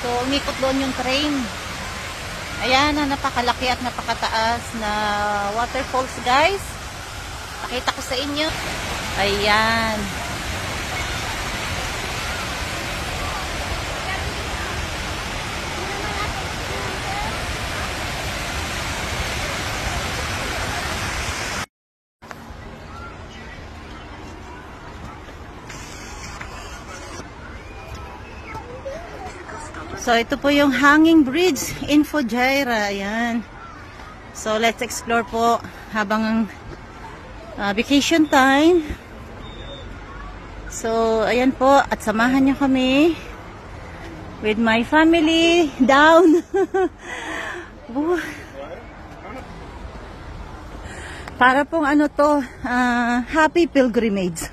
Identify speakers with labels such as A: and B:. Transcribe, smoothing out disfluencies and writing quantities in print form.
A: So, umikot doon yung train. Ayan, napakalaki at napakataas na waterfalls, guys. Pakita ko sa inyo. Ayan. So, ito po yung hanging bridge in Fujairah. Ayan. So, let's explore po habang vacation time. So, ayan po. At samahan niyo kami with my family down. Para pong ano to, happy pilgrimage.